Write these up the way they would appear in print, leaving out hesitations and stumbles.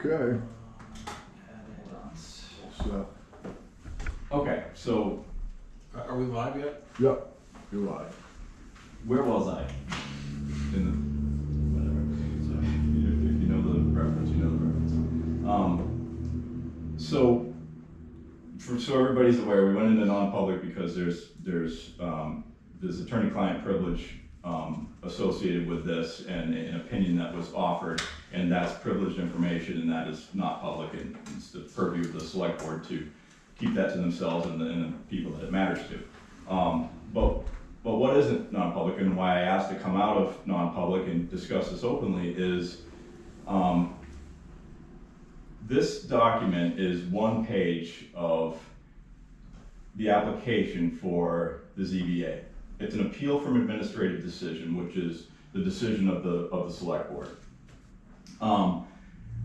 Okay. So, Okay, so Are we live yet? yep, you're live. where was I? In the, whatever. So if you know the reference, you know the reference. So everybody's aware, we went into non-public because there's attorney-client privilege associated with this, and an opinion that was offered, and that's privileged information, and that is not public, and it's the purview of the select board to keep that to themselves and the people that it matters to. But what isn't non-public, and why I asked to come out of non-public and discuss this openly, is this document is one page of the application for the ZBA. It's an appeal from administrative decision, which is the decision of the select board.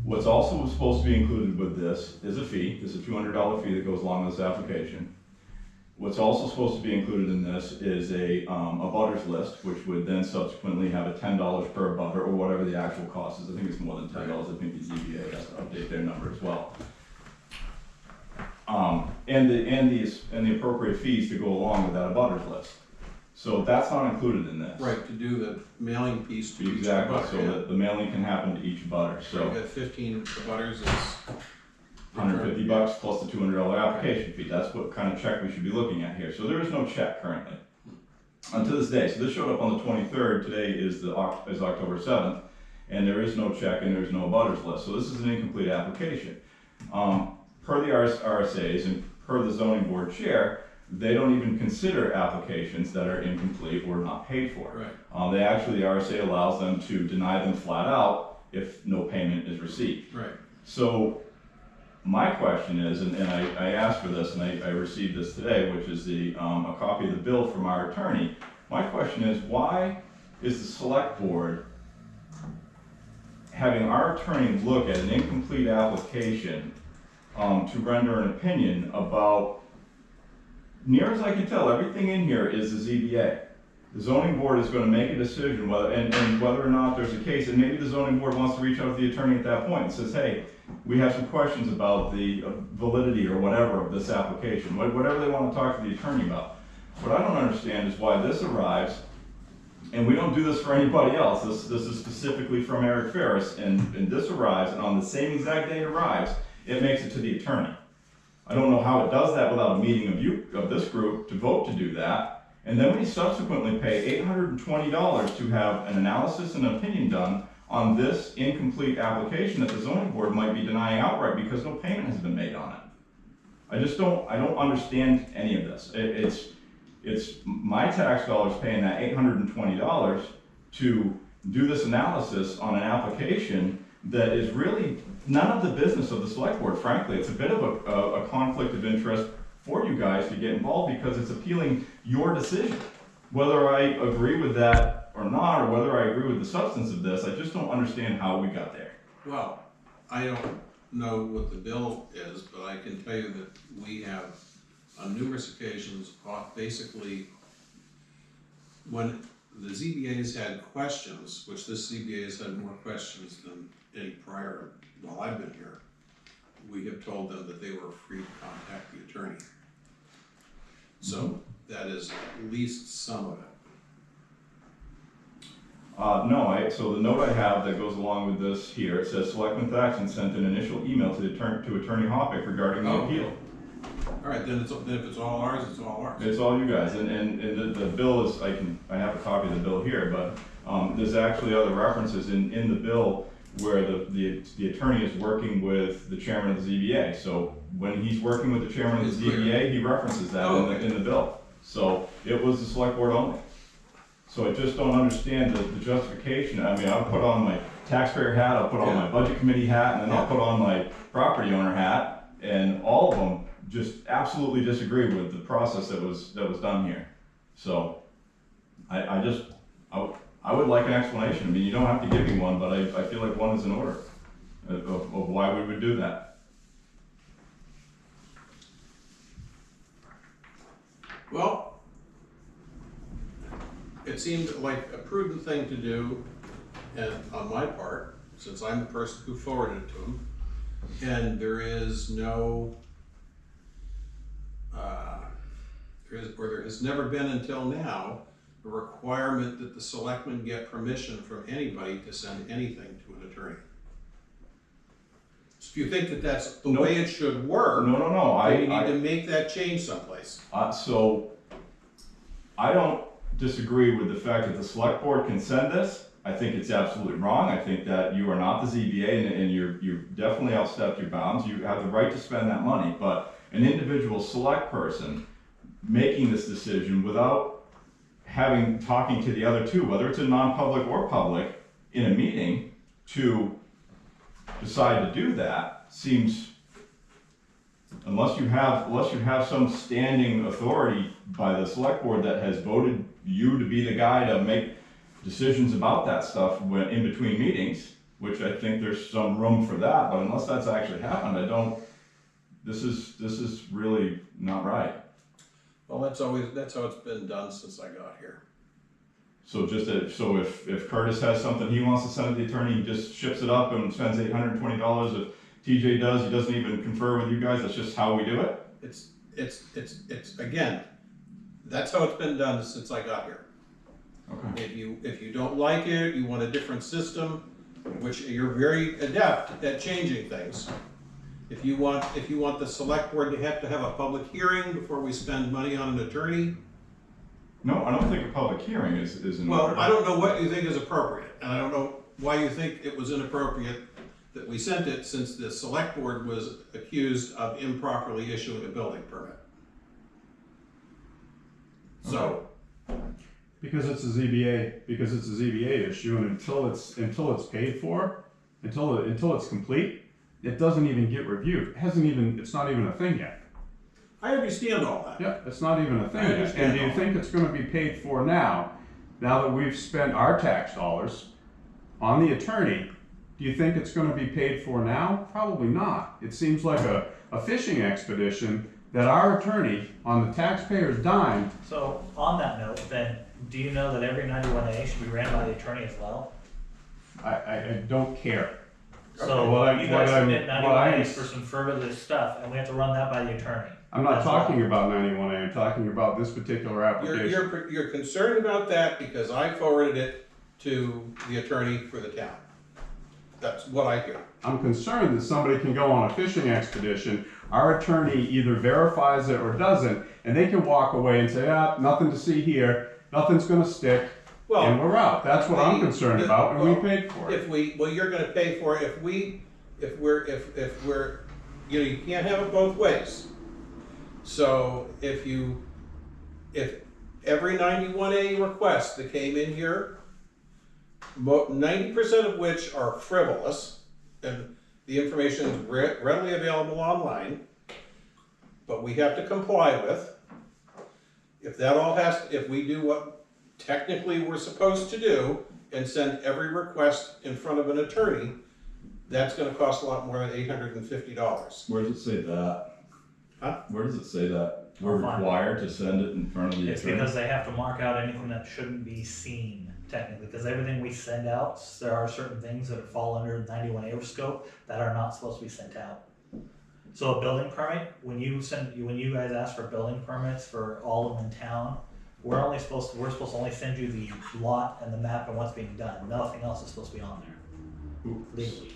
What's also supposed to be included with this is a fee. There's a $200 fee that goes along with this application. What's also supposed to be included in this is a butters list, which would then subsequently have a $10 per butter, or whatever the actual cost is. I think it's more than $10. I think the ZBA has to update their number as well. And the appropriate fees to go along with that butters list. So that's not included in this. Right, to do the mailing piece to Exactly, each butter. so that the mailing can happen to each butter. So you got 15 butters is $150 plus the $200 application fee. That's what kind of check we should be looking at here. So there is no check currently until this day. So this showed up on the 23rd. Today is October 7th, and there is no check and there is no butters list. So this is an incomplete application. Per the RSAs and per the zoning board chair, they don't even consider applications that are incomplete or not paid for. Right. The RSA allows them to deny them flat out if no payment is received. Right. So my question is, and I asked for this and I received this today, which is a copy of the bill from our attorney. My question is, why is the select board having our attorney look at an incomplete application to render an opinion about, near as I can tell, everything in here is the ZBA. The zoning board is going to make a decision whether, and whether or not there's a case, and maybe the zoning board wants to reach out to the attorney at that point and says, hey, we have some questions about the validity or whatever of this application, whatever they want to talk to the attorney about. What I don't understand is why this arrives, and we don't do this for anybody else. This is specifically from Eric Ferris, and this arrives, and on the same exact day it arrives, it makes it to the attorney. I don't know how it does that without a meeting of this group to vote to do that. And then we subsequently pay $820 to have an analysis and an opinion done on this incomplete application that the zoning board might be denying outright because no payment has been made on it. I don't understand any of this. It's my tax dollars paying that $820 to do this analysis on an application that is really none of the business of the select board, frankly. It's a bit of a conflict of interest for you guys to get involved because it's appealing your decision. Whether I agree with that or not, or whether I agree with the substance of this, I just don't understand how we got there. Well, I don't know what the bill is, but I can tell you that we have on numerous occasions basically when the ZBAs had questions, which this ZBA has had more questions than any prior while I've been here, we have told them that they were free to contact the attorney. So that is at least some of it. No, so the note I have that goes along with this here, it says Selectman Thaxton sent an initial email to Attorney Hoppick regarding the appeal. All right, then if it's all ours, it's all ours. It's all you guys, and the bill is, I have a copy of the bill here, but there's actually other references in the bill where the attorney is working with the chairman of the ZBA. So when he's working with the chairman of the ZBA, he references that in the bill. So it was the select board only. So I just don't understand the justification. I mean, I'll put on my taxpayer hat, I'll put on my budget committee hat, and then I'll put on my property owner hat, and all of them just absolutely disagree with the process that was done here. So I would like an explanation. I mean, you don't have to give me one, but I feel like one is in order of why we would do that. Well, it seemed like a prudent thing to do, and on my part, since I'm the person who forwarded it to him, and there is no, there has never been until now, a requirement that the selectmen get permission from anybody to send anything to an attorney. So if you think that that's the way it should work, No, then you need to make that change someplace. So, I don't disagree with the fact that the select board can send this. I think it's absolutely wrong. I think that you are not the ZBA and you've definitely outstepped your bounds. You have the right to spend that money, but an individual select person making this decision without talking to the other two, whether it's a non-public or public, in a meeting to decide to do that seems, unless you have some standing authority by the select board that has voted you to be the guy to make decisions about that stuff in between meetings, which I think there's some room for that, but unless that's actually happened, this is really not right. Well, that's how it's been done since I got here. So if Curtis has something he wants to send to the attorney, he just ships it up and spends $820. If TJ does, he doesn't even confer with you guys. That's just how we do it. It's again, that's how it's been done since I got here. Okay. If you don't like it, you want a different system, which you're very adept at changing things. If you want the select board to have a public hearing before we spend money on an attorney. No, I don't think a public hearing is in Well, order. I don't know what you think is appropriate, and I don't know why you think it was inappropriate that we sent it, since the select board was accused of improperly issuing a building permit. So. Because it's a ZBA issue, and until it's paid for, until it's complete, it doesn't even get reviewed. It's not even a thing yet. I understand all that. Yeah, it's not even a thing I yet. understand And do you all think it's gonna be paid for now that we've spent our tax dollars on the attorney? Do you think it's gonna be paid for now? Probably not. It seems like a fishing expedition that our attorney, on the taxpayer's dime. So on that note, then, do you know that every 91A should be ran by the attorney as well? I don't care. So What you guys submit what I 91As am- for some frivolous stuff, and we have to run that by the attorney. I'm not That's talking all. about 91A, I'm talking about this particular application. You're concerned about that because I forwarded it to the attorney for the town. That's what I hear. I'm concerned that somebody can go on a fishing expedition, our attorney either verifies it or doesn't, and they can walk away and say, nothing to see here, nothing's gonna stick, and we're out. That's what I'm concerned about, and we paid for it. You're gonna pay for it if we're, you can't have it both ways. So if every 91A request that came in here, 90% of which are frivolous, and the information is readily available online, but we have to comply with. If we do what technically we're supposed to do and send every request in front of an attorney, that's gonna cost a lot more than $850. Where does it say that? Huh? Where does it say that we're Fine. required to send it in front of the It's attorney? because they have to mark out anything that shouldn't be seen, technically, because everything we send out, there are certain things that fall under the 91A scope that are not supposed to be sent out. So a building permit, when you guys ask for building permits for all of them in town, we're supposed to only send you the lot and the map and what's being done. Nothing else is supposed to be on there legally.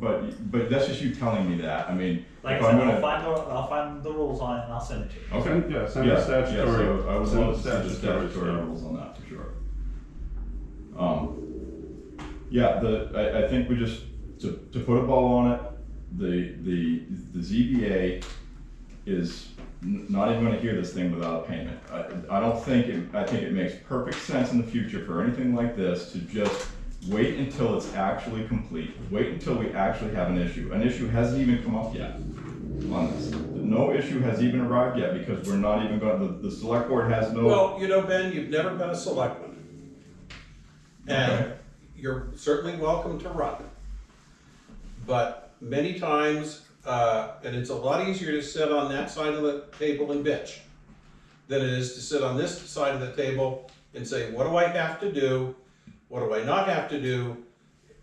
But that's just you telling me that. I mean, Like if I I'm said, gonna. I'll find the rules on it and I'll send it to you. Okay. Send the statutory. So I would send love the to see the statutory rules on that for sure. I think we just, to put a bow on it, the ZBA is not even gonna hear this thing without a payment. I think it makes perfect sense in the future for anything like this to just wait until it's actually complete. Wait until we actually have an issue. An issue hasn't even come up yet on this. No issue has even arrived yet because we're not even the select board has no. Well, Ben, you've never been a selectman. And Okay. you're certainly welcome to run. But many times, and it's a lot easier to sit on that side of the table and bitch than it is to sit on this side of the table and say, what do I have to do? What do I not have to do?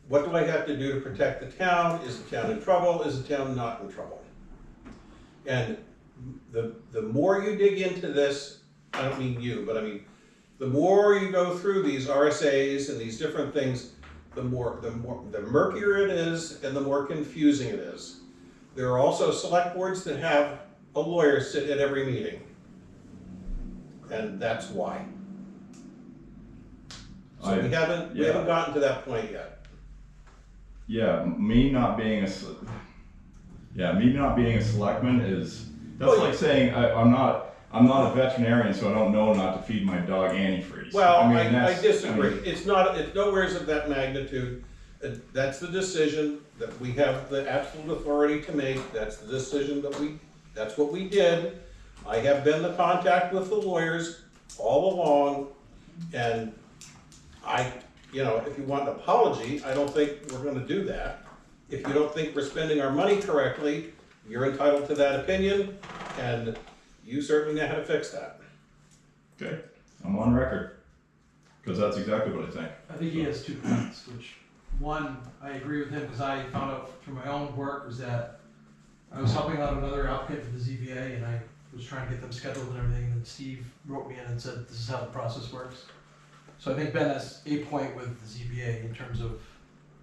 what do I have to do to protect the town? Is the town in trouble? Is the town not in trouble? And the more you dig into this, I don't mean you, but I mean, the more you go through these RSAs and these different things, the murkier it is and the more confusing it is. There are also select boards that have a lawyer sit at every meeting. And that's why. So we haven't gotten to that point yet. Yeah, me not being a selectman is, that's like saying I'm not a veterinarian, so I don't know not to feed my dog antifreeze. Well, I I disagree. It's nowhere's of that magnitude. That's the decision that we have the absolute authority to make. That's the decision that's what we did. I have been the contact with the lawyers all along, and if you want an apology, I don't think we're gonna do that. If you don't think we're spending our money correctly, you're entitled to that opinion, and you certainly know how to fix that. Okay, I'm on record, because that's exactly what I think. I think he has 2 points, which, one, I agree with him, because I found out through my own work, was that I was helping out another applicant for the ZBA, and I was trying to get them scheduled and everything, and then Steve wrote me in and said, this is how the process works. So I think Ben has a point with the ZBA in terms of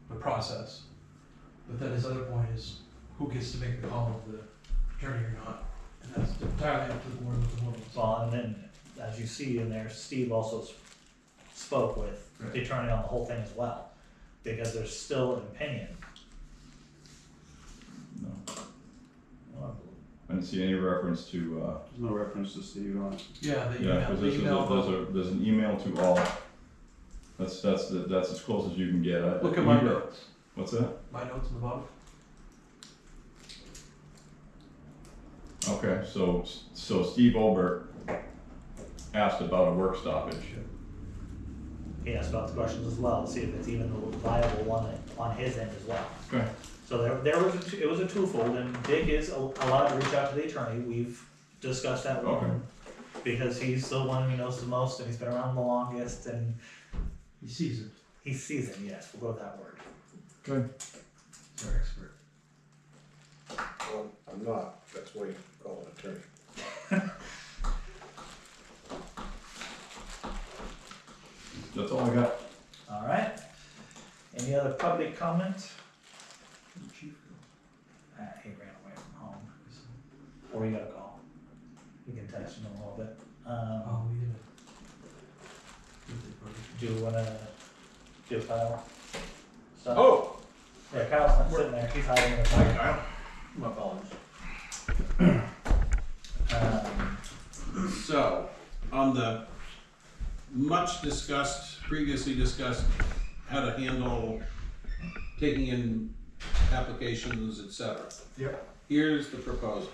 the process. But then his other point is, who gets to make the call of the attorney or not? And that's entirely up to the board with the woman. Well, and then, as you see in there, Steve also spoke with the attorney on the whole thing as well, because there's still an opinion. No, Well, I didn't see any reference to, There's no reference to Steve on it. Yeah, the yeah, email, because there's an email to all. That's as close as you can get. look at my notes. What's that? My notes in the bottom. Okay, so Steve Olbert asked about a work stoppage. he asked about the questions as well, to see if it's even a viable one on his end as well. Okay. So it was a twofold, and Dick is allowed to reach out to the attorney. We've discussed that with him, because he's the one who knows the most, and he's been around the longest, and He sees it. he's seasoned, yes, we'll go with that word. Good. He's our expert. Well, I'm not, that's why you call an attorney. That's all I got. All right. Any other public comment? He ran away from home. Or you got a call. You can text him a little bit. We didn't. Do you wanna do Kyle? Stuff? Oh, Yeah, Kyle's not sitting there. He's hiding in the hi back. Kyle. My apologies. So, on the previously discussed, how to handle taking in applications, etc. Yep. Here's the proposal.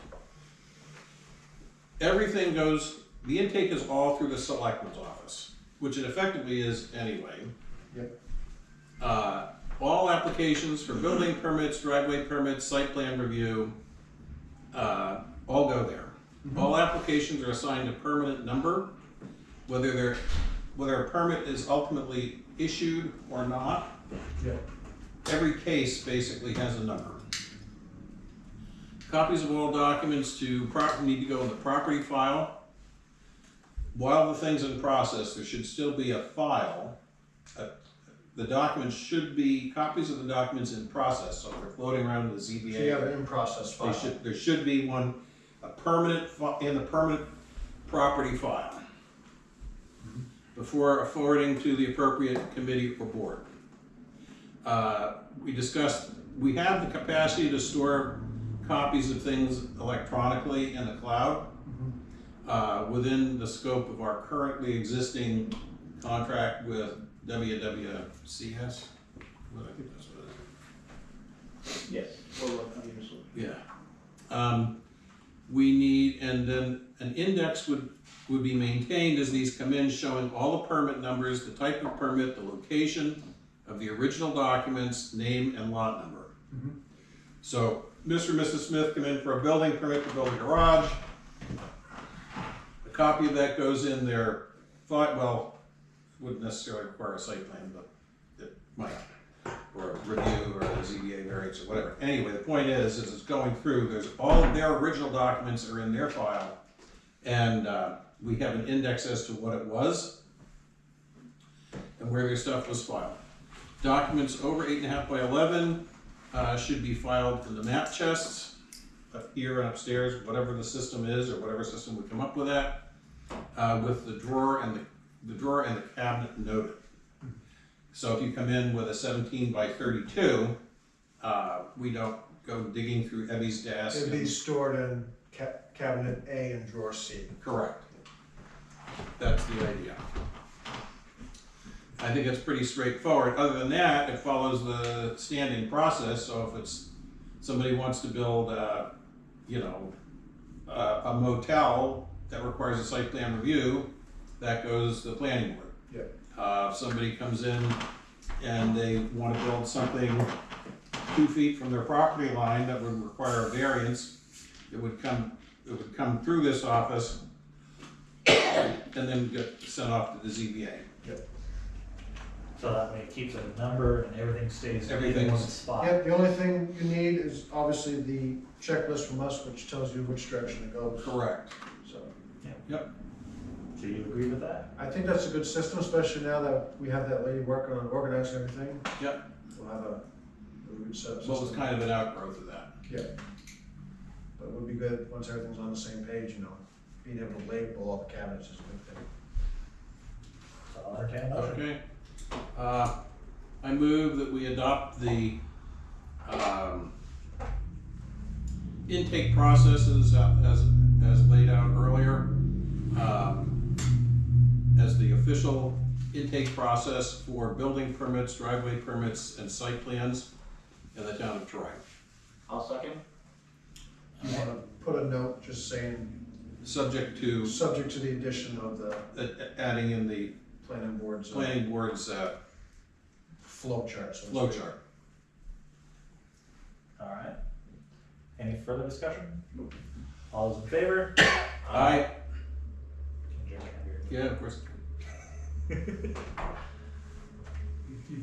Everything goes, the intake is all through the selectman's office, which it effectively is anyway. Yep. All applications for building permits, driveway permits, site plan review, all go there. All applications are assigned a permanent number, whether a permit is ultimately issued or not. Yep. Every case basically has a number. Copies of all documents need to go in the property file. While the thing's in process, there should still be a file. The documents should be copies of the documents in process, so if they're floating around in the ZBA. So you have an in-process file. There should be one, in the permanent property file before forwarding to the appropriate committee or board. We discussed, we have the capacity to store copies of things electronically in the cloud within the scope of our currently existing contract with WWCS. Well, I think that's what it is. Yes. Yeah. We need, and then an index would be maintained as these come in, showing all the permit numbers, the type of permit, the location of the original documents, name and lot number. So Mr. and Mrs. Smith come in for a building permit to build a garage. A copy of that goes in their wouldn't necessarily require a site plan, but it might. or review, or the ZBA variance, or whatever. Anyway, the point is it's going through, there's all of their original documents are in their file, and we have an index as to what it was, and where their stuff was filed. Documents over 8.5 by 11 should be filed in the map chests, up here and upstairs, whatever the system is, or whatever system would come up with that, with the drawer and the cabinet noted. So if you come in with a 17 by 32, we don't go digging through Evie's desk. It'd be stored in cabinet A and drawer C. Correct. That's the idea. I think it's pretty straightforward. Other than that, it follows the standing process. So if it's somebody wants to build, a motel that requires a site plan review, that goes to the planning board. Yep. If somebody comes in and they want to build something 2 feet from their property line that would require a variance, it would come through this office and then get sent off to the ZBA. So that way it keeps a number and everything stays in one Everything's- spot. Yep, the only thing you need is obviously the checklist from us, which tells you which direction it goes. Correct. So, So you agree with that? I think that's a good system, especially now that we have that lady working on organizing everything. Yep. We'll have a really good setup Well, it's system. kind of an outgrowth of that. Yeah. But it would be good, once everything's on the same page, being able to label all the cabinets is a big thing. So I'll entertain a motion. Okay. I move that we adopt the intake processes as laid out earlier, as the official intake process for building permits, driveway permits, and site plans in the town of Troy. I'll second. You wanna put a note just saying, Subject to subject to the addition of the adding in the planning board's planning board's flow chart. So to flow speak. chart. All right. Any further discussion? All those in favor? Aye. Can Jerry have your- Yeah, of course. You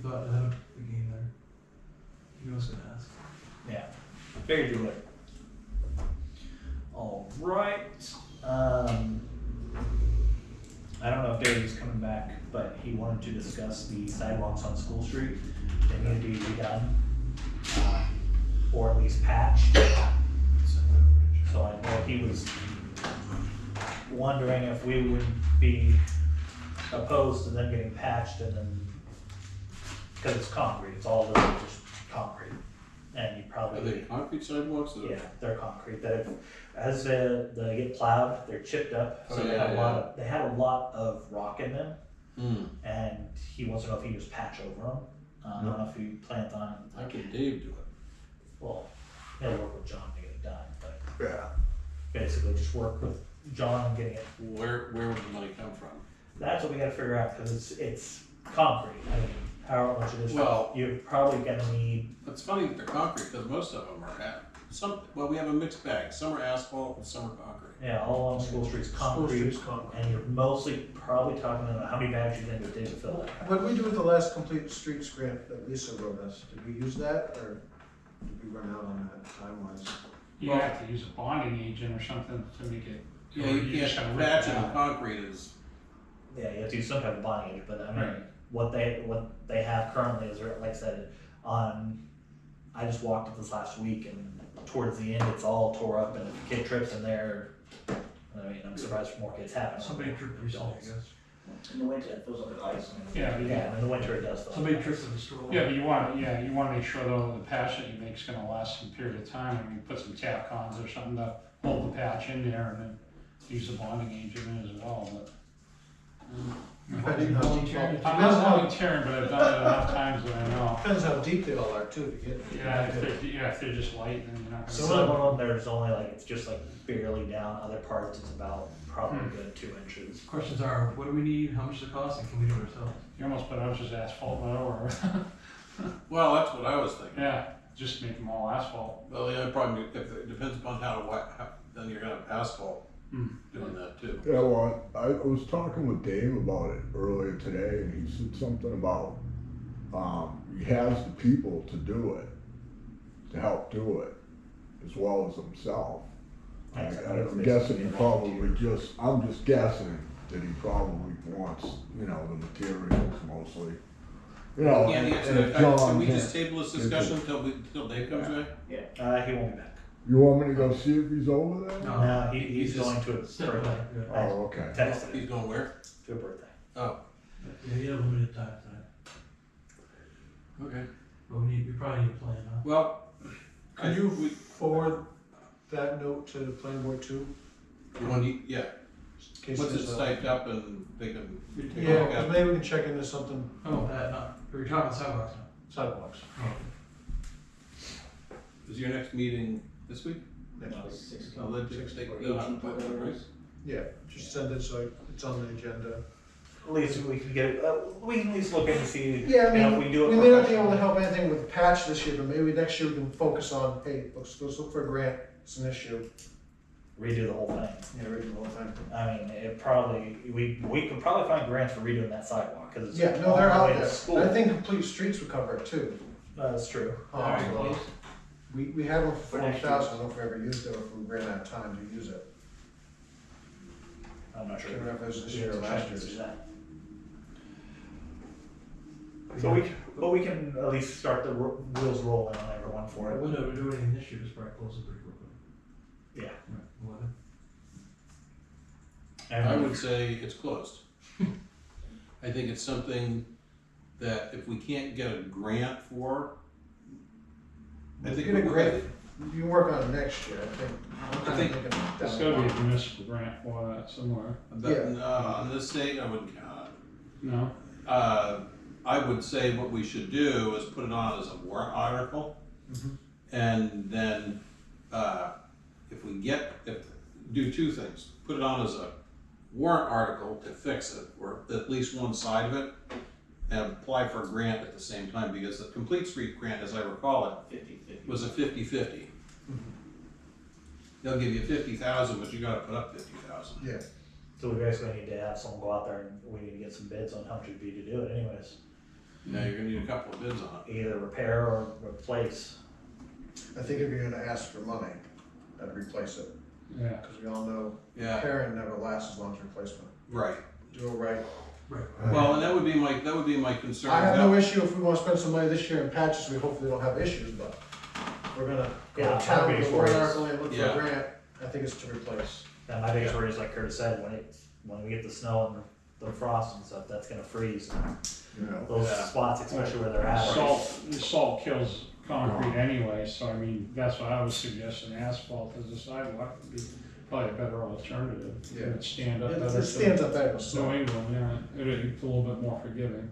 thought ahead of the game there. You was gonna ask. Yeah, figured you would. All right. I don't know if Dave's coming back, but he wanted to discuss the sidewalks on School Street. They need to be redone, or at least patched. So I know he was wondering if we would be opposed to them getting patched and then, because it's concrete, it's all really just concrete. And you probably. Are they concrete sidewalks? Or- Yeah, they're concrete, that as they get plowed, they're chipped up, so Oh, they yeah, have yeah. they had a lot of rock in them, Hmm. and he wants to know if he just patch over them. I don't know if he plans on, How can Dave do it? well, he'll work with John to get it done, but Yeah. basically just work with John on getting it. Where would the money come from? That's what we gotta figure out, cause it's concrete, I mean, however much it is, Well- you're probably gonna need, It's funny that they're concrete, because most of them are, we have a mixed bag, some are asphalt and some are concrete. yeah, all along School Street's School concrete, Street's concrete. and you're mostly probably talking about how many bags you think it takes to fill that. What did we do with the last complete streets grant that Lisa wrote us? Did we use that, or did we run out on that time-wise? You have to use a bonding agent or something to make it. Yeah, or you just can't gotta rip patch it it, and out. concrete is, Yeah, you have to use some type of bonding agent, but I mean, Right. what they have currently is, like I said, I just walked it this last week and towards the end, it's all tore up and if a kid trips in there, I mean, I'm surprised more kids happen. Somebody tripped recently, I guess. In the winter, it feels like ice. Yeah, Yeah, in the winter it does though. Somebody tripped in the store. Yeah, but you wanna make sure though the patch that you make is gonna last some period of time, and you put some tap cons or something to hold the patch in there, and then use the bonding agent in as well, but. Depending how deep, I'm not volunteering, but I've done it enough times that I know. depends how deep they all are too, to get. Yeah, if they're just light, then you're not gonna. Some of them, there's only like, it's just like barely down, other parts it's about probably a good 2 inches. Questions are, what do we need, how much does it cost, and can we do it ourselves? You almost put out just asphalt now, or, well, that's what I was thinking. yeah, just make them all asphalt. Well, yeah, probably, if it depends upon then you're gonna have asphalt Hmm. doing that too. Yeah, well, I was talking with Dave about it earlier today, and he said something about, he has the people to do it, to help do it, as well as himself. I'm guessing he probably I'm just guessing that he probably wants, you know, the materials mostly. You know, Can't and answer if that. John Can we can't- just table this discussion till Dave comes back? He won't be back. You want me to go see if he's over there? No. No, he's just going to a birthday. Yeah. I Oh, okay. texted He's him going where? to a birthday. Oh, Yeah, you have limited time tonight, okay. but we probably need a plan, huh? Well, Could you forward that note to the planning board too? you want to, yeah, in case once there's it's a- typed up and they can take a Yeah, look 'cause at it. maybe we can check into something Oh, that, not, we're talking about sidewalks now. sidewalks. Is your next meeting this week? Next No, week. 16. I'll let you take, 18th, whatever it is. Yeah, just send it so it's on the agenda. At least we can get it, we can at least look in and see, Yeah, I you know, mean, if we do it we may not be able to professionally. help anything with the patch this year, but maybe next year we can focus on, hey, let's look for a grant, it's an issue. Redo the whole thing. Yeah, redo the whole thing. I mean, it probably, we could probably find grants for redoing that sidewalk, cause it's. Yeah, no, they're all the out way to there. school. I think Complete Streets would cover it too. That's true. Alright, Um, close. we have them for For next 40,000, I don't know if we ever used it or if we ran out of time to use it. I'm not sure. Can't remember if it was this We year have or to last check and year's. see that. So we can at least start the wheels rolling on everyone for I it. wouldn't do anything this year, just probably close it pretty quickly. Yeah. Right, 11. I would say it's closed. I think it's something that if we can't get a grant for, I think. Get a grant, you can work on it next year, I think. I'm kinda think thinking down There's the gotta be a line. municipal grant for that somewhere. But, Yeah. no, on this state, I wouldn't count No? it. I would say what we should do is put it on as a warrant article. Mhm. And then, do two things, put it on as a warrant article to fix it, or at least one side of it, and apply for a grant at the same time, because the Complete Street grant, as I recall it, 50/50. was a 50/50. Mhm. They'll give you 50,000, but you gotta put up 50,000. Yeah, So we basically need to have someone go out there and we need to get some bids on how much it'd be to do it anyways. Now, you're gonna need a couple of bids on it. Either repair or replace. I think if you're gonna ask for money, I'd replace it, Yeah. because we all know Yeah, repairing never lasts as long as replacement. right. Do it right. Right. Well, and that would be my concern. I have no issue if we wanna spend some money this year in patches, we hopefully don't have issues, but if we're gonna go Yeah, to town my with biggest a warrant worry is- article and look for Yeah. a grant, I think it's to replace. And my biggest worry is like Curtis said, when we get the snow and the frost and stuff, that's gonna freeze. And You know, those Yeah. spots, especially where they're at. Salt kills concrete anyway, so I mean, that's why I was suggesting asphalt as a sidewalk would be probably a better alternative. Yeah. It would stand up better. It stands up better with New snow. England, yeah, it's a little bit more forgiving.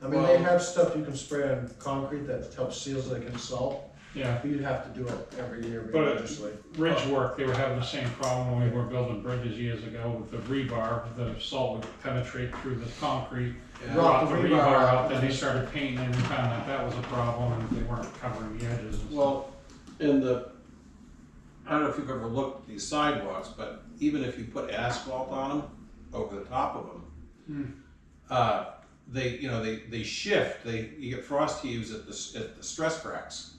I mean, they have stuff you can spray on concrete that helps seals like in salt, Yeah, but you'd have to do it every year But- religiously. bridge work, they were having the same problem when we were building bridges years ago with the rebar, the salt would penetrate through the concrete, Yeah. drop the the rebar rebar out, out, then they and- started painting it and found that that was a problem, and they weren't covering the edges and stuff. Well, I don't know if you've ever looked at these sidewalks, but even if you put asphalt on them, over the top of them, they shift, you get frost heaves at the stress cracks.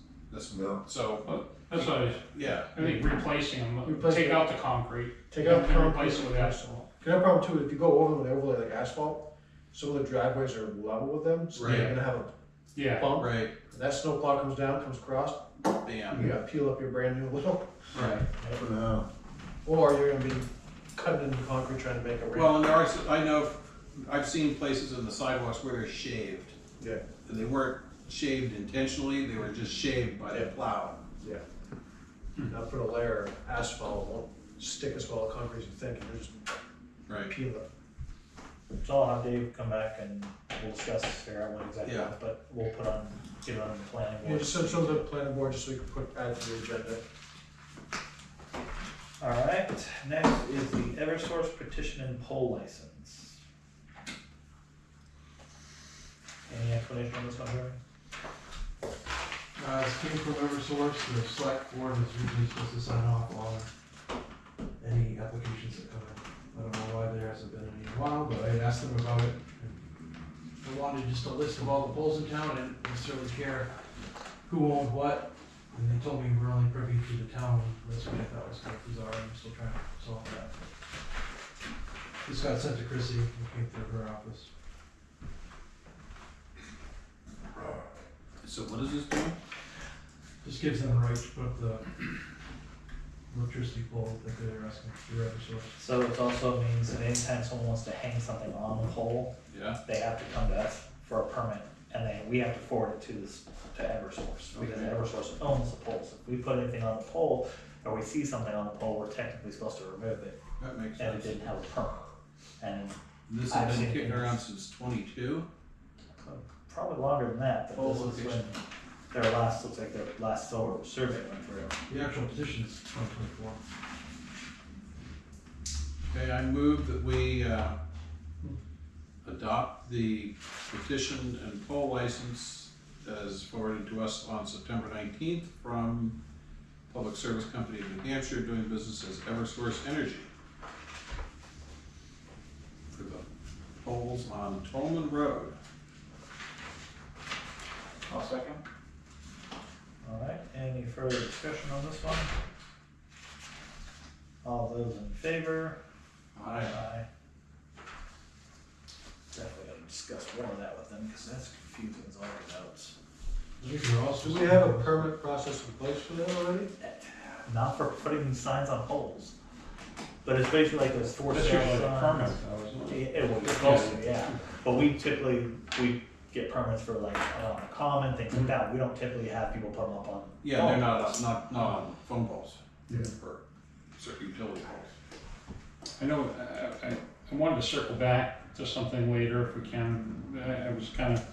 So, That's why yeah, I think replacing them, Replace take them. out the concrete, Take out the and concrete. replace it with asphalt. The other problem too, if you go over them and they overlay like asphalt, some of the driveways are level with them, so Right. you're gonna have a Yeah, bump. right, That snowplow comes down, comes across, bam, you gotta peel up your brand new little, right. for now. or you're gonna be cutting into concrete trying to make a ramp. Well, and I've seen places in the sidewalks where they're shaved. Yeah. And they weren't shaved intentionally, they were just shaved by the plow. Yeah. Now put a layer of asphalt, won't stick as well as concrete as you think, and just Right. peel it. So I'll have Dave come back and we'll discuss, figure out what exactly, Yeah. but we'll get it on the planning Yeah, board. just send some to the planning board just so we can add to the agenda. Alright, next is the Eversource petition and poll license. Any explanation on this one, Jeremy? This came from Eversource, the select board is usually supposed to sign off on any applications that come in. I don't know why there hasn't been any in a while, but I asked them about it. And I wanted just a list of all the poles in town, I didn't necessarily care who owned what. And they told me we're only privy to the town list, which I thought was kind of bizarre, I'm still trying to solve that. This got sent to Chrissy, who came through her office. So what is this doing? Just gives them the right to put up the electricity pole that they're asking through Eversource. So it also means that anytime someone wants to hang something on the pole, Yeah, they have to come to us for a permit, and then we have to forward it to Eversource, because Okay. Eversource owns the poles. If we put anything on the pole, or we see something on the pole, we're technically supposed to remove it, that makes and it sense. didn't have a permit. And This I've has been seen kicking things. around since 22. probably longer than that, but Pole this is when location. their last, looks like their last survey went through. The actual petition is 2024. Okay, I move that we adopt the petition and poll license as forwarded to us on September 19th from Public Service Company of New Hampshire, doing business as Eversource Energy, for the polls on Tolman Road. I'll second. Alright, any further discussion on this one? All those in favor? Aye. Definitely gotta discuss more of that with them, because that's confusing as all get out. I think we're all Do we have a permit process in place for that already? Not for putting these signs on poles, but it's basically like those for That's sale usually a permit signs. though, isn't it? It would be supposed to, yeah, but we typically, we get permits for like, on a common, things like that, we don't typically have people put them up on. Yeah, they're poles. not on phone poles. Yeah. For certain utility poles. I know, I wanted to circle back to something later if we can. I was kind of,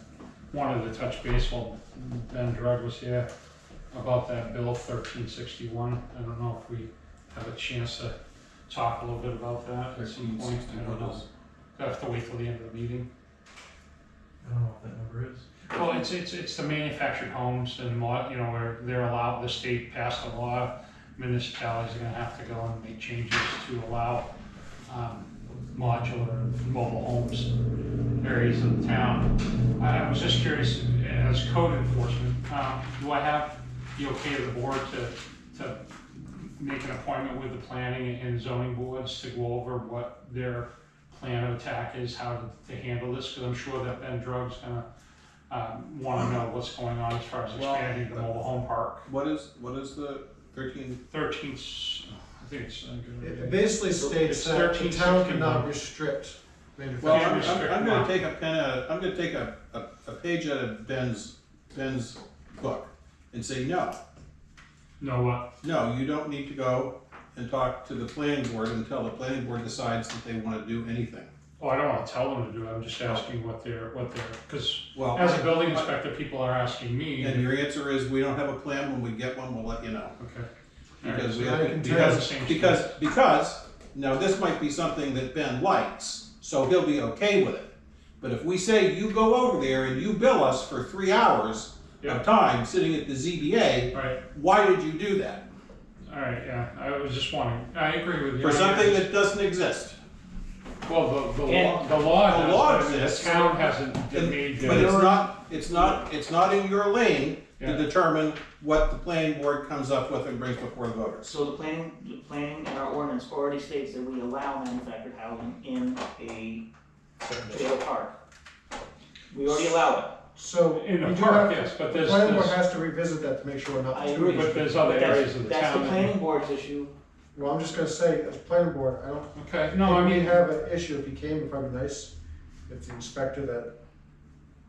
wanted to touch base while Ben Drug was here about that bill 1361. I don't know if we have a chance to talk a little bit about that at some point. I don't know. I have to wait till the end of the meeting. I don't know what that number is. Well, it's the manufactured homes and where they're allowed, the state passed a law, municipalities are gonna have to go and make changes to allow modular mobile homes, areas of the town. I was just curious, as code enforcement, do I have the okay of the board to make an appointment with the planning and zoning boards to go over what their plan of attack is, how to handle this? Because I'm sure that Ben Drug's gonna want to know what's going on as far as Well, expanding the mobile home park. What is the 13? 13th, I think it's. It basically states It's that the 1361. town cannot restrict Well, manufacturing. I'm gonna take a pen out of, I'm gonna take a page out of Ben's book and say, no, you don't need to go and talk to the planning board until the planning board decides that they wanna do anything. Oh, I don't want to tell them to do it, I'm just asking what they're, because Well, as a building inspector, people are asking me. and your answer is, we don't have a plan, when we get one, we'll let you know. Okay. Because we All right, have, so now you can because, now this might be something that Ben likes, so he'll be okay with it. But if we say, you go over there and you bill us for 3 hours Yeah. of time sitting at the ZBA, Right, why did you do that? all right, yeah, I was just wondering, I agree with you. For something that doesn't exist. Well, the And- law The does, law but the exists. town hasn't And- made. But it's not in your lane Yeah. to determine what the planning board comes up with and brings before the voters. So the planning and our ordinance already states that we allow manufactured housing in a trailer park. We already allow it. So In we the do park, have, yes, but the there's, planning board has to revisit that to make sure we're not. I too agree. but there's other But that's- areas of the That's town. the that- planning board's issue. Well, I'm just gonna say, as planning board, I don't Okay, no, I think we mean, have an issue. If he came, it'd probably be nice if the inspector that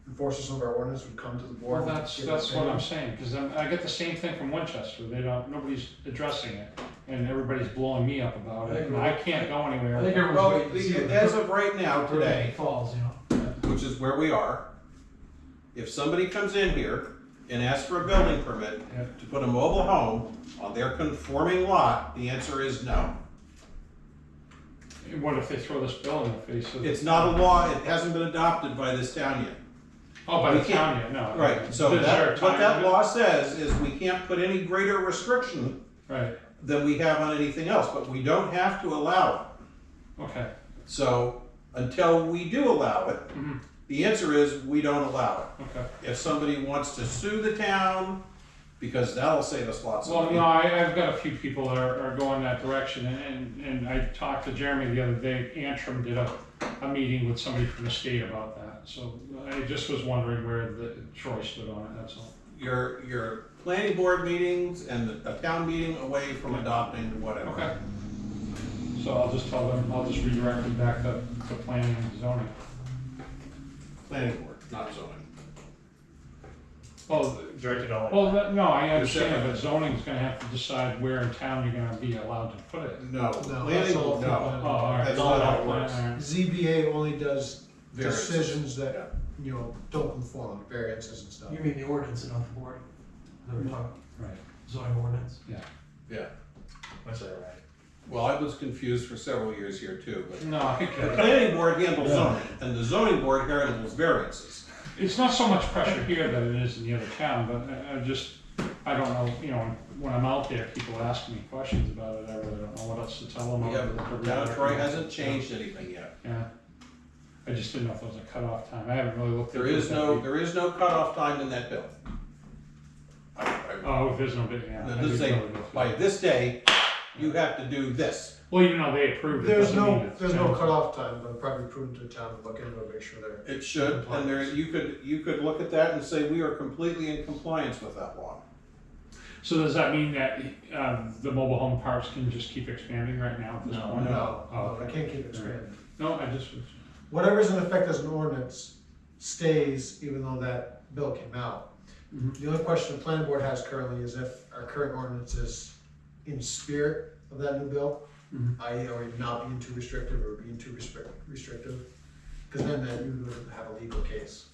enforces some of our ordinance would come to the board. well, and that's give an what I'm opinion. saying, because I get the same thing from Winchester, nobody's addressing it, and everybody's blowing me up about it, and I can't go I think anywhere. everyone's Well, waiting to see what as of right now, the today, falls, you know. which is where we are, if somebody comes in here and asks for a building permit Yeah. to put a mobile home on their conforming lot, the answer is no. What if they throw this bill in the face of? It's not a law, it hasn't been adopted by this town yet. Oh, by we the can't- town, yeah, no. Right, so Is there a that, what time that limit? law says is we can't put any greater restriction Right, than we have on anything else, but we don't have to allow it. okay, So, until we do allow it, Mhm. The answer is, we don't allow it. Okay. If somebody wants to sue the town, because that'll save us lots of Well, money. no, I've got a few people that are going that direction, and I talked to Jeremy the other day. Antrim did a meeting with somebody from the state about that, so I just was wondering where the Troy stood on it, that's all. Your planning board meetings and a town meeting away from adopting whatever. Okay. So I'll just tell them, I'll just redirect them back to planning and zoning. Planning board, not zoning. Well, Directed all. no, I understand, separate. but zoning's gonna have to decide where in town you're gonna be allowed to put it. No, that's planning all board, for no. planning. Oh, all right. That's not how it works. All right. ZBA only does Variances. decisions that, you know, don't conform, like variances and stuff. You mean the ordinance and not the board? That we're talking, Right. zoning ordinance? Yeah. What's that, right? Well, I was confused for several years here too, but No, I get the it. planning board handles zoning, and the zoning board handles variances. It's not so much pressure here that it is in the other town, but I don't know, you know, when I'm out there, people ask me questions about it, I really don't know what else to tell them. We have, town of Troy hasn't changed anything yet. Yeah, I just didn't know if there was a cutoff time, I haven't really looked at There it. is no cutoff time in that bill. Oh, there's no big, yeah. I Does didn't say, really go through by it. this day, you have to do this. Well, even though they approved it, There's doesn't mean no, it's there's no changed. cutoff time, but probably prudent to the town to look into it, make sure they're. It should, and there, you could look at that and say, we are completely in compliance with that law. So does that mean that, the mobile home parks can just keep expanding right now at this No. point? No, Oh, no, okay. they can't keep expanding. No, I just was, Whatever's in effect as an ordinance stays even though that bill came out. Mhm. The only question the planning board has currently is if our current ordinance is in spirit of that new bill, Mhm. i.e. are we not being too restrictive or being too restrictive? Because then that you would have a legal case.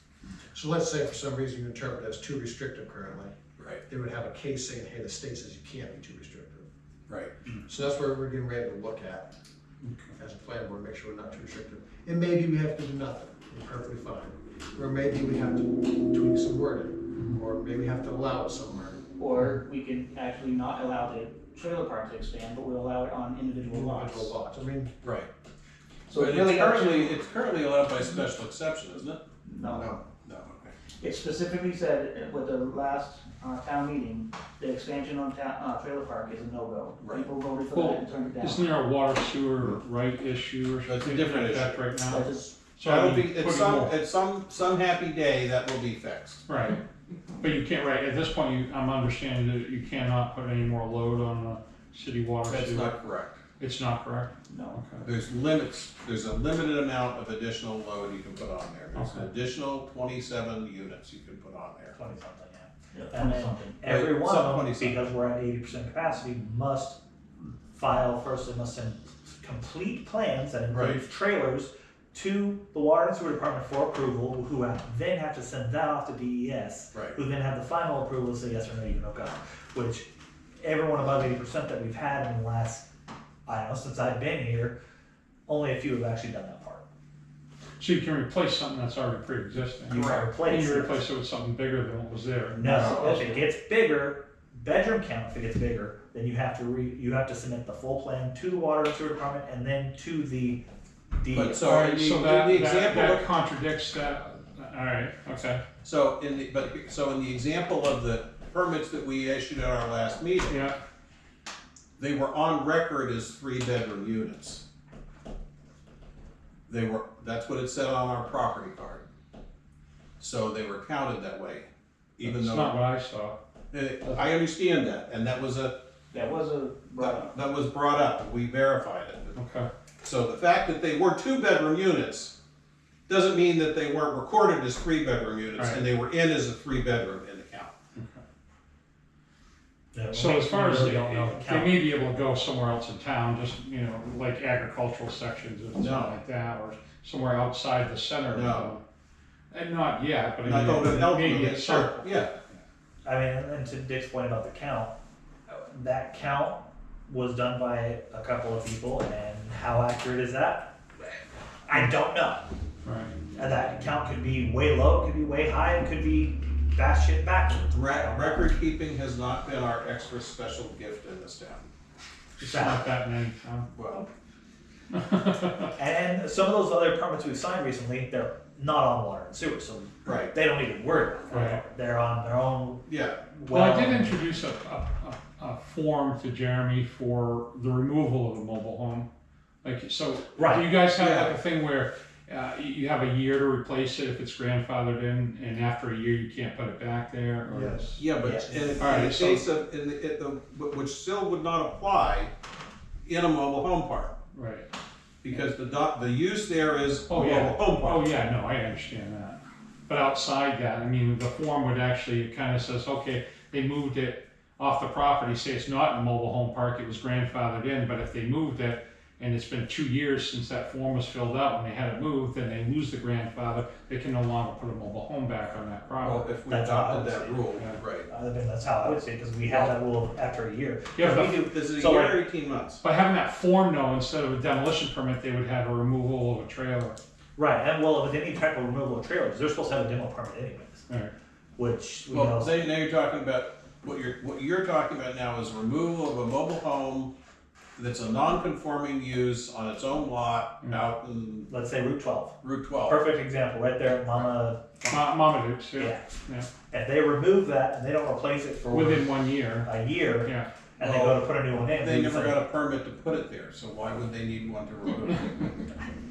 So let's say for some reason you interpret it as too restrictive currently, Right. they would have a case saying, hey, the state says you can't be too restrictive. Right. So that's where we're getting ready to look at as a planning board, make sure we're not too restrictive. And maybe we have to do nothing, we're perfectly fine. Or maybe we have to tweak some wording, or maybe we have to allow it somewhere. Or we could actually not allow the trailer park to expand, but we'll allow it on individual Individual lots. lots, I mean, Right. So But it's really up to, it's currently allowed by special exception, isn't it? no, No, okay. it specifically said with the last town meeting, the expansion on trailer park is a no-go. Right. People voted for Well, that and turned it down. isn't there a water sewer right issue or That's a something different like that right now? That's just- So That'll I mean, be, at putting some, more- at some happy day, that will be fixed. Right, but you can't, right, at this point, I'm understanding that you cannot put any more load on the city water That's sewer. not correct. It's not correct? No. Okay. There's limits, there's a limited amount of additional load you can put on there. There's an Okay. additional 27 units you can put on there. 20 something, yeah. Yeah, And then something. every Right, one some of 20 them, something. because we're at 80% capacity, must file first, they must send complete plans that includes Right. trailers to the water and sewer department for approval, who then have to send that off to DES, Right. who then have the final approval to say yes or no, you can hook up, which everyone above 80% that we've had in the last, I don't know, since I've been here, only a few have actually done that part. So you can replace something that's already pre-existing? You can And replace you it. replace it with something bigger than what was there? No, if it gets bigger, bedroom count, if it gets bigger, then you have to submit the full plan to the water and sewer department and then to the But DES. so Alright, in the- so in that, the that, example that of- contradicts that, alright, okay, So in the example of the permits that we issued at our last meeting, yeah, they were on record as 3-bedroom units. That's what it said on our property card. So they were counted that way, even that's though, not what I saw. I understand that, and that was That was a, that was brought up, we verified it. Okay, So the fact that they were 2-bedroom units doesn't mean that they weren't recorded as 3-bedroom units, Right. and they were in as a 3-bedroom in the count. Yeah, so we as far as really they don't know the may count. be able to go somewhere else in town, just, you know, like agricultural sections or something No. like that, or somewhere outside the center of No. town. And not yet, but I Not mean, going to help maybe them, at some sure, yeah. I mean, and to Dick's point about the count, that count was done by a couple of people, and how accurate is that? I don't know. Right. And that count could be way low, it could be way high, it could be batshit backwards. Record keeping has not been our extra special gift in this town. It's not that many town. Well, And some of those other permits we've signed recently, they're not on water and sewer, so Right. they don't need to worry about that. Right. They're on their own. Yeah, Well, I did introduce a form to Jeremy for the removal of a mobile home. Like, so, Right. do you guys have Yeah. like a thing where you have a year to replace it if it's grandfathered in, and after a year you can't put it back there? Or? Yes. yeah, but Yes. in All right, the so- case of, which still would not apply in a mobile home park, Right. because the use there is a Oh, yeah. mobile home park. Oh, yeah, no, I understand that. But outside that, I mean, the form would actually, it kind of says, okay, they moved it off the property, say it's not in a mobile home park, it was grandfathered in, but if they moved it, and it's been 2 years since that form was filled out, when they had it moved, then they lose the grandfather, they can no longer put a mobile home back on that Well, property. if we That's how I adopted would that see it. rule, Yeah. right. I mean, that's how I would say it, because we have that rule after a year. Yeah, Because but- we do, This is a So, year like- or 18 months. By having that form though, instead of a demolition permit, they would have a removal of a trailer. right, and well, with any type of removal of trailers, they're supposed to have a demo permit anyways, Right. which we Well, know. now you're talking about, what you're talking about now is removal of a mobile home that's a non-conforming use on its own lot out in Let's say Route 12. Route 12. Perfect example, right there, Mama. Mama Dukes, Yeah. yeah, yeah. If they remove that and they don't replace it for Within 1 year, a year, yeah. and they go to put a new one in, They we never say- got a permit to put it there, so why would they need one to remove it?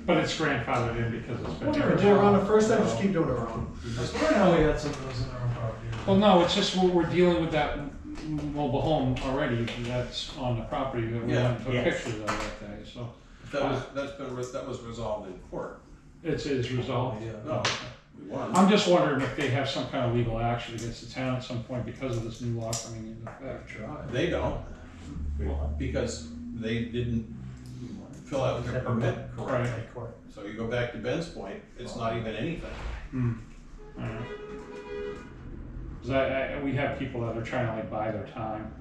But it's grandfathered in because it's been Well, there. never did it wrong the first time, just keep doing it wrong. I swear I know we had some of those in our own property. Well, no, it's just we're dealing with that mobile home already that's on the property that we Yeah. haven't took Yes. pictures of that day, so That was resolved in court. it's resolved. Yeah. No, we won. I'm just wondering if they have some kind of legal action against the town at some point because of this new law coming into effect. They don't, because they didn't fill out their permit correctly. Right. So you go back to Ben's point, it's not even anything. Because we have people that are trying to like buy their time.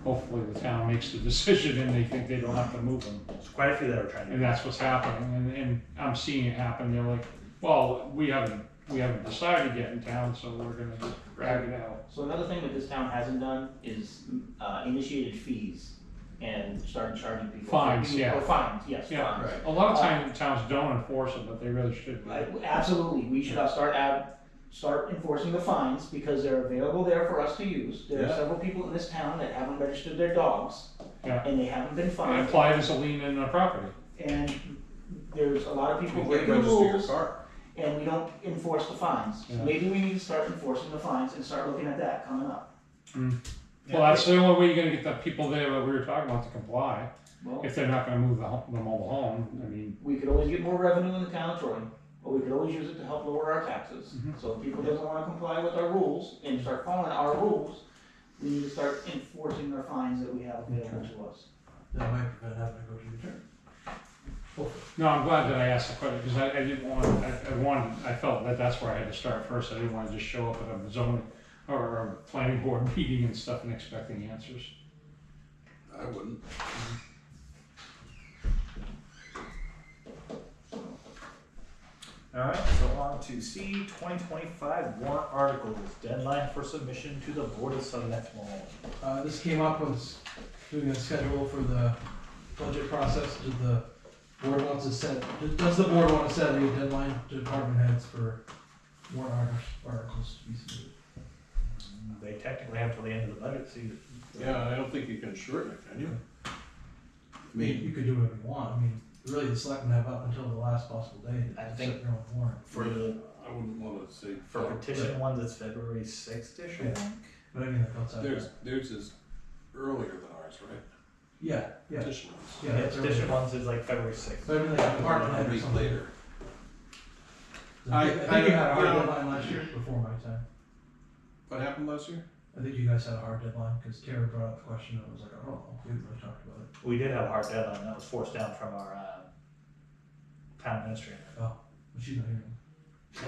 Hopefully the town makes the decision and they think they don't have to move them. There's quite a few that are trying to. And that's what's happening, and I'm seeing it happen, they're like, well, we haven't decided yet in town, so we're gonna just drag it out. So another thing that this town hasn't done is initiated fees and started charging people. Fines, for- yeah. Or fines, yes, Yeah, fines. a lot of towns don't enforce it, but they really should. Absolutely, we should start enforcing the fines because they're available there for us to use. There are Yeah. several people in this town that haven't registered their dogs Yeah. and they haven't been And fined. apply it as a lien in the property. And there's a lot of people You breaking can't the register your rules car. and we don't enforce the fines. Yeah. Maybe we need to start enforcing the fines and start looking at that coming up. Well, that's the only way you're gonna get the people there that we were talking about to comply, Well, if they're not gonna move the mobile home, I mean. we could always get more revenue in the town of Troy, or we could always use it to help lower our taxes. Mhm. So if people doesn't wanna comply with our rules and start following our rules, we need to start enforcing our fines that we have available to us. That might prevent having to go to the attorney. Hopefully. No, I'm glad that I asked the question, because I didn't want, I felt that that's where I had to start first, I didn't wanna just show up at a zoning or a planning board meeting and stuff and expecting answers. I wouldn't. Alright, so on to C, 2025 warrant articles, deadline for submission to the Board of Selectmen. This came up as doing a schedule for the budget process. Does the board want to set a deadline to department heads for warrant articles to be submitted? They technically have till the end of the budget season. Yeah, I don't think you can shorten it, can you? I I mean, mean, you could do whatever you want. I mean, really, the selectmen have up until the last possible day I to think- set their own warrant. For the, I wouldn't wanna say. for petition ones, it's February 6th-ish, I Yeah. think. But I mean, like outside. Theirs is earlier than ours, right? Yeah, yeah. Petition ones. Yeah, Yeah, that's petition early. ones is like February 6th. But I mean, like a department head A or week something. later. I think you had a hard you know- deadline last year before my time. What happened last year? I think you guys had a hard deadline because Terry brought up the question and I was like, oh, we haven't really talked about it. We did have a hard deadline, that was forced down from our town administrator. But she's not here.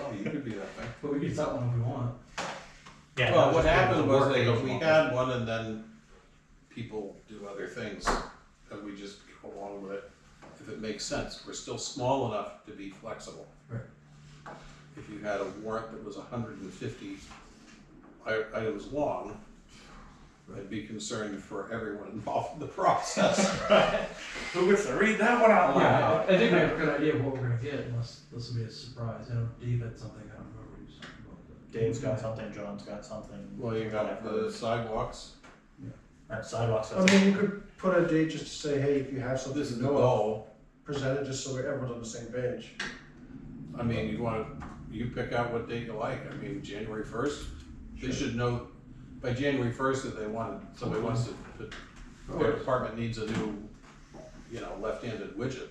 Well, you could be that way. But we can set one if we want. Yeah, Well, that what just happened the was work that goes we along. had one and then people do other things and we just go along with it if it makes sense. We're still small enough to be flexible. Right. If you had a warrant that was 150 items long, I'd be concerned for everyone involved in the process. Who gets to read that one out Yeah, loud? I think we have a good idea of what we're gonna get, unless this will be a surprise. I know Dave had something, I don't remember what he was talking about. Dave's got something, John's got something. Well, you got the sidewalks. Right, sidewalks. I mean, you could put a date just to say, hey, if you have something This to is the know of, goal. present it just so everyone's on the same page. I mean, you pick out what date you like. I mean, January 1st. They should know by January 1st that somebody wants to, their department needs a new, left-handed widget.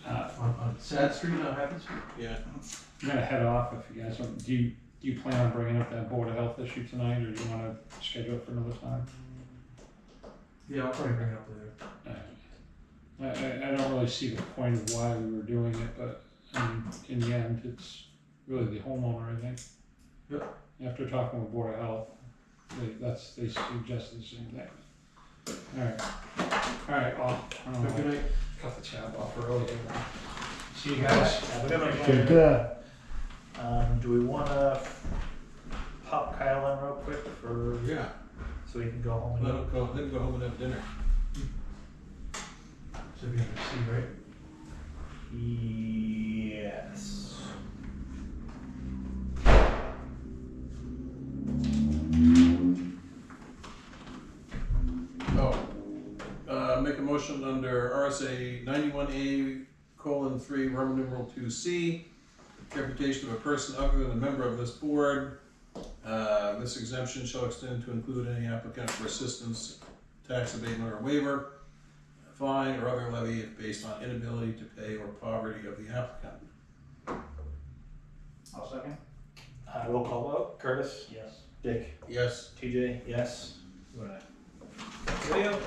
On Sad Street, on Happy Street? Yeah. I'm gonna head off if you guys don't, do you plan on bringing up that Board of Health issue tonight, or do you wanna schedule it for another time? Yeah, I'll probably bring it up later. I don't really see the point of why we were doing it, but, in the end, it's really the homeowner, I think. Yep. After talking with Board of Health, they suggested the same thing. Alright, well, I don't Have a know, good night. cut the chat off early. See you guys. Have a good one. Take care. Do we wanna pop Kyle in real quick Yeah. so we can go home? Let them go home and have dinner. Should be under C, right? Yes. Make a motion under RSA 91A:3, Roman numeral 2C, reputation of a person other than a member of this board. This exemption shall extend to include any applicant for assistance, tax abatement or waiver, fine or other levy if based on inability to pay or poverty of the applicant. I'll second. Roll call vote. Curtis? Yes. Dick? Yes. TJ? Yes. Video?